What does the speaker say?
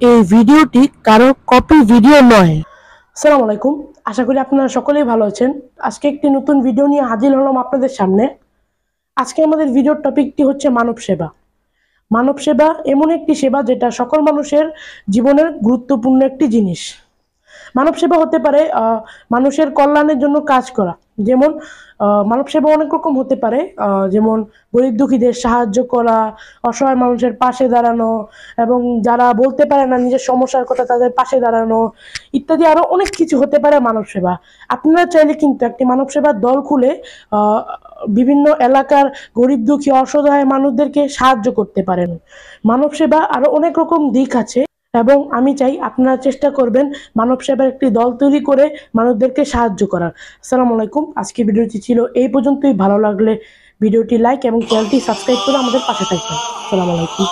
এই ভিডিওটি কারো কপি ভিডিও নয়। আসসালামু আলাইকুম, আশা করি আপনারা সকলেই ভালো আছেন। আজকে একটি নতুন ভিডিও নিয়ে হাজির হলাম আপনাদের সামনে। আজকে আমাদের ভিডিওর টপিকটি হচ্ছে মানব সেবা। মানব সেবা এমন একটি সেবা যেটা সকল মানুষের জীবনের গুরুত্বপূর্ণ একটি জিনিস। মানব সেবা হতে পারে মানুষের কল্যাণের জন্য কাজ করা। যেমন মানব সেবা অনেক রকম হতে পারে, যেমন গরিব দুঃখীদের সাহায্য করা, অসহায় মানুষের পাশে দাঁড়ানো, এবং যারা বলতে পারে না নিজের সমস্যার কথা তাদের পাশে দাঁড়ানো, ইত্যাদি আরো অনেক কিছু হতে পারে মানব সেবা। আপনারা চাইলে কিন্তু একটি মানব সেবার দল খুলে আহ, বিভিন্ন এলাকার গরিব দুঃখী অসহায় মানুষদেরকে সাহায্য করতে পারেন। মানব সেবা আরো অনেক রকম দিক আছে এবং আমি চাই আপনারা চেষ্টা করবেন মানব সেবার একটি দল তৈরি করে মানুষদেরকে সাহায্য করার। আসসালামু আলাইকুম, আজকে ভিডিওটি ছিল এই পর্যন্তই। ভালো লাগলে ভিডিওটি লাইক এবং চ্যানেলটি সাবস্ক্রাইব করে আমাদের পাশে থাকবেন। আসসালামু আলাইকুম।